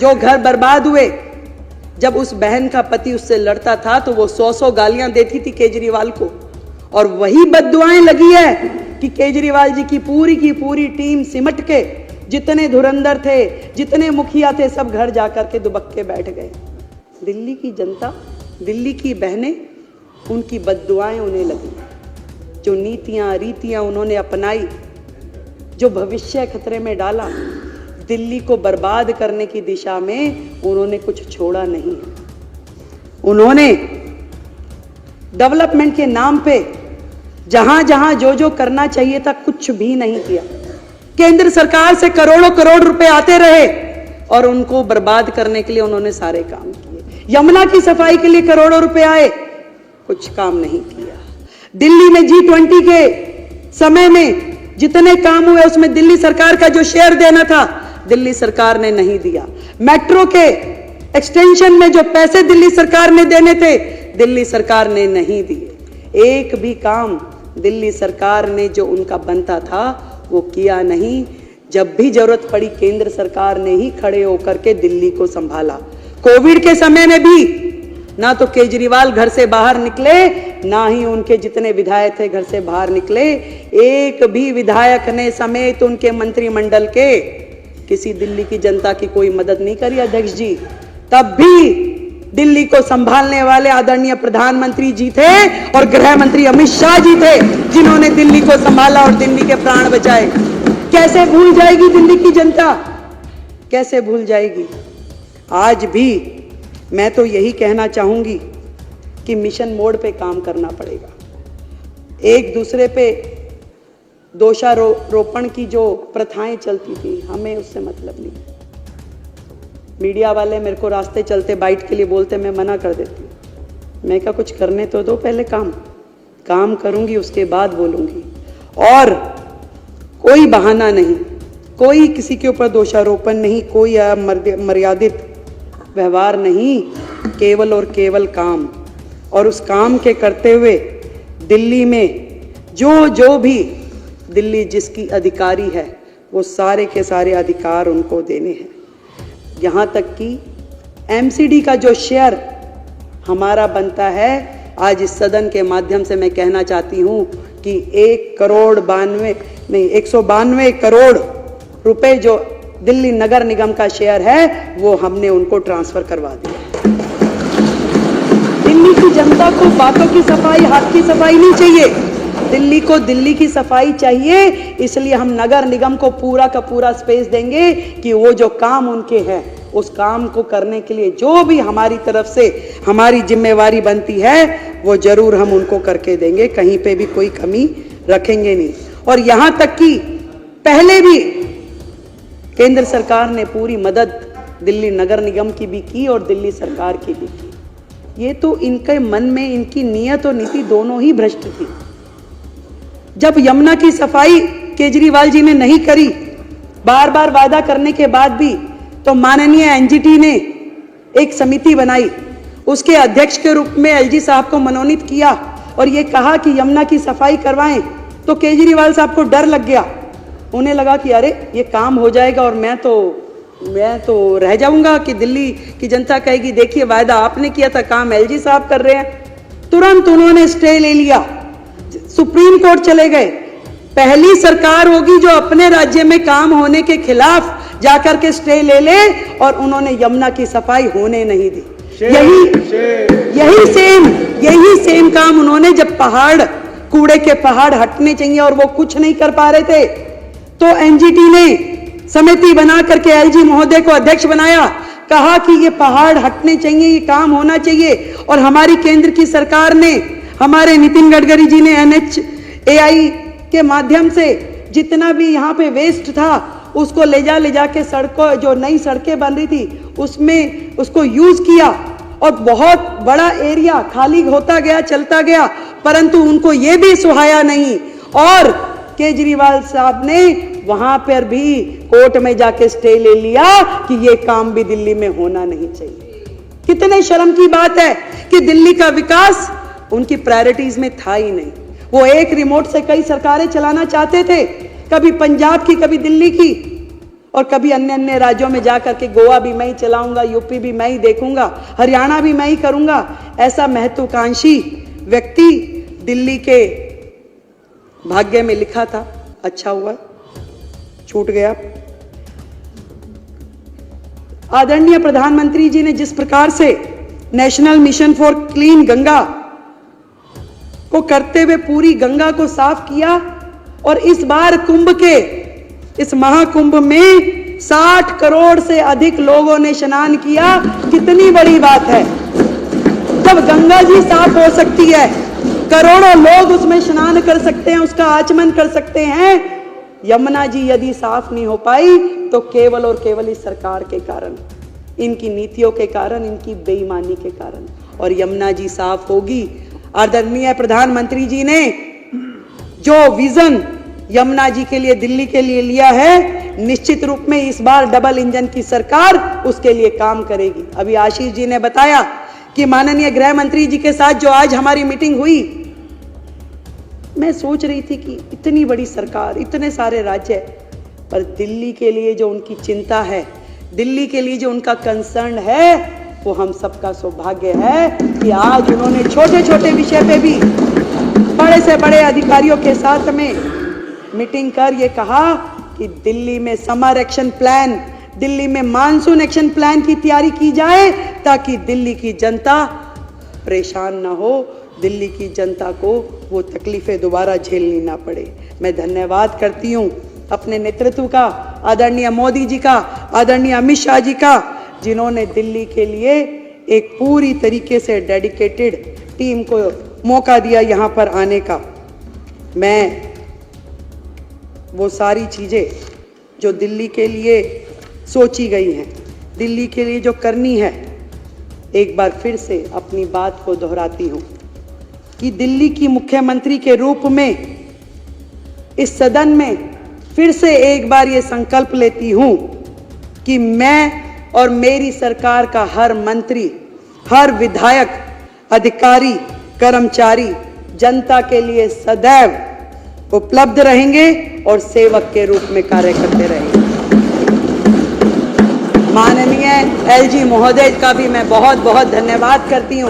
जो घर बर्बाद हुए, जब उस बहन का पति उससे लड़ता था तो वो 100 गालियां देती थी केजरीवाल को, और वही बद्दुआएं लगी है कि केजरीवाल जी की पूरी टीम सिमट के जितने धुरंधर थे, जितने मुखिया थे, सब घर जाकर के दुबक के बैठ गए। दिल्ली की जनता, दिल्ली की बहनें, उनकी बद्दुआएं उन्हें लगी। जो नीतियां रीतियां उन्होंने अपनाई, जो भविष्य खतरे में डाला, दिल्ली को बर्बाद करने की दिशा में उन्होंने कुछ छोड़ा नहीं है। उन्होंने डेवलपमेंट के नाम पे जहां जहां जो करना चाहिए था कुछ भी नहीं किया। केंद्र सरकार से करोड़ों करोड़ रुपए आते रहे और उनको बर्बाद करने के लिए उन्होंने सारे काम किए। यमुना की सफाई के लिए करोड़ों रुपए आए, कुछ काम नहीं किया। दिल्ली में G20 के समय में जितने काम हुए उसमें दिल्ली सरकार का जो शेयर देना था दिल्ली सरकार ने नहीं दिया। मेट्रो के एक्सटेंशन में जो पैसे दिल्ली सरकार ने देने थे दिल्ली सरकार ने नहीं दिए। एक भी काम दिल्ली सरकार ने जो उनका बनता था वो किया नहीं। जब भी जरूरत पड़ी केंद्र सरकार ने ही खड़े होकर के दिल्ली को संभाला। कोविड के समय में भी ना तो केजरीवाल घर से बाहर निकले, ना ही उनके जितने विधायक थे घर से बाहर निकले। एक भी विधायक ने समेत उनके मंत्रिमंडल के किसी दिल्ली की जनता की कोई मदद नहीं करी अध्यक्ष जी। तब भी दिल्ली को संभालने वाले आदरणीय प्रधानमंत्री जी थे और गृह मंत्री अमित शाह जी थे जिन्होंने दिल्ली को संभाला और दिल्ली के प्राण बचाए। कैसे भूल जाएगी दिल्ली की जनता, कैसे भूल जाएगी। आज भी मैं तो यही कहना चाहूंगी कि मिशन मोड पे काम करना पड़ेगा। एक दूसरे पे दोषारोपण की जो प्रथाएं चलती थी हमें उससे मतलब नहीं। मीडिया वाले मेरे को रास्ते चलते बाइट के लिए बोलते, मैं मना कर देती हूँ। मैं क्या, कुछ करने तो दो पहले, काम करूंगी उसके बाद बोलूंगी। और कोई बहाना नहीं, कोई किसी के ऊपर दोषारोपण नहीं, कोई मर्यादित व्यवहार नहीं, केवल और केवल काम। और उस काम के करते हुए दिल्ली में जो भी दिल्ली जिसकी अधिकारी है वो सारे के सारे अधिकार उनको देने हैं। यहाँ तक कि MCD का जो शेयर हमारा बनता है, आज इस सदन के माध्यम से मैं कहना चाहती हूँ कि 192 करोड़ रुपए जो दिल्ली नगर निगम का शेयर है वो हमने उनको ट्रांसफर करवा दिया। दिल्ली की जनता को बातों की सफाई, हाथ की सफाई नहीं चाहिए, दिल्ली को दिल्ली की सफाई चाहिए। इसलिए हम नगर निगम को पूरा का पूरा स्पेस देंगे कि वो जो काम उनके हैं उस काम को करने के लिए जो भी हमारी तरफ से हमारी जिम्मेवारी बनती है वो जरूर हम उनको करके देंगे, कहीं पे भी कोई कमी रखेंगे नहीं। और यहाँ तक कि पहले भी केंद्र सरकार ने पूरी मदद दिल्ली नगर निगम की भी की और दिल्ली सरकार की भी की। ये तो इनके मन में इनकी नीयत और नीति दोनों ही भ्रष्ट थी। जब यमुना की सफाई केजरीवाल जी ने नहीं करी, बार बार वादा करने के बाद भी, तो माननीय NGT ने एक समिति बनाई, उसके अध्यक्ष के रूप में LG साहब को मनोनीत किया और ये कहा कि यमुना की सफाई करवाएं। तो केजरीवाल साहब को डर लग गया, उन्हें लगा कि अरे ये काम हो जाएगा और मैं तो रह जाऊंगा कि दिल्ली की जनता कहेगी देखिए वायदा आपने किया था, काम LG साहब कर रहे हैं। तुरंत उन्होंने स्टे ले लिया, सुप्रीम कोर्ट चले गए। पहली सरकार होगी जो अपने राज्य में काम होने के खिलाफ जाकर के स्टे ले ले, और उन्होंने यमुना की सफाई होने नहीं दी। यही सेम काम उन्होंने जब कूड़े के पहाड़ हटने चाहिए और वो कुछ नहीं कर पा रहे थे, तो NGT ने समिति बना करके LG महोदय को अध्यक्ष बनाया, कहा कि ये पहाड़ हटने चाहिए, ये काम होना चाहिए। और हमारी केंद्र की सरकार ने, हमारे नितिन गडकरी जी ने NHAI के माध्यम से जितना भी यहाँ पे वेस्ट था उसको ले जा के सड़कों, जो नई सड़कें बन रही थी उसमें उसको यूज किया और बहुत बड़ा एरिया खाली होता गया, चलता गया, परंतु उनको ये भी सुहाया नहीं। और केजरीवाल साहब ने वहां पर भी कोर्ट में जाके स्टे ले लिया कि ये काम भी दिल्ली में होना नहीं चाहिए। कितने शर्म की बात है कि दिल्ली का विकास उनकी प्रायोरिटीज में था ही नहीं। वो एक रिमोट से कई सरकारें चलाना चाहते थे, कभी पंजाब की, कभी दिल्ली की, और कभी अन्य अन्य राज्यों में जाकर के गोवा भी मैं ही चलाऊंगा, यूपी भी मैं ही देखूंगा, हरियाणा भी मैं ही करूंगा, ऐसा महत्वाकांक्षी व्यक्ति दिल्ली के भाग्य में लिखा था। अच्छा हुआ छूट गया। आदरणीय प्रधानमंत्री जी ने जिस प्रकार से national mission for clean Ganga को करते हुए पूरी गंगा को साफ किया, और इस बार कुंभ के इस महाकुंभ में 60 करोड़ से अधिक लोगों ने स्नान किया। कितनी बड़ी बात है। जब गंगा जी साफ हो सकती है, करोड़ों लोग उसमें स्नान कर सकते हैं, उसका आचमन कर सकते हैं। यमुना जी यदि साफ नहीं हो पाई तो केवल और केवल इस सरकार के कारण, इनकी नीतियों के कारण, इनकी बेईमानी के कारण। और यमुना जी साफ होगी। आदरणीय प्रधानमंत्री जी ने जो विजन यमुना जी के लिए, दिल्ली के लिए लिया है, निश्चित रूप में इस बार डबल इंजन की सरकार उसके लिए काम करेगी। अभी आशीष जी ने बताया कि माननीय गृह मंत्री जी के साथ जो आज हमारी मीटिंग हुई, मैं सोच रही थी कि इतनी बड़ी सरकार, इतने सारे राज्य, पर दिल्ली के लिए जो उनकी चिंता है, दिल्ली के लिए जो उनका कंसर्न है, वो हम सबका सौभाग्य है कि आज उन्होंने छोटे छोटे विषय पे भी बड़े से बड़े अधिकारियों के साथ में मीटिंग कर ये कहा कि दिल्ली में समर एक्शन प्लान, दिल्ली में मानसून एक्शन प्लान की तैयारी की जाए, ताकि दिल्ली की जनता परेशान ना हो, दिल्ली की जनता को वो तकलीफें दोबारा झेलनी ना पड़े। मैं धन्यवाद करती हूँ अपने नेतृत्व का, आदरणीय मोदी जी का, आदरणीय अमित शाह जी का, जिन्होंने दिल्ली के लिए एक पूरी तरीके से डेडिकेटेड टीम को मौका दिया यहाँ पर आने का। मैं वो सारी चीज़ें जो दिल्ली के लिए सोची गई हैं, दिल्ली के लिए जो करनी है, एक बार फिर से अपनी बात को दोहराती हूँ कि दिल्ली की मुख्यमंत्री के रूप में इस सदन में फिर से एक बार ये संकल्प लेती हूँ कि मैं और मेरी सरकार का हर मंत्री, हर विधायक, अधिकारी, कर्मचारी जनता के लिए सदैव उपलब्ध रहेंगे और सेवक के रूप में कार्य करते रहेंगे। माननीय एलजी महोदय का भी मैं बहुत बहुत धन्यवाद करती हूँ।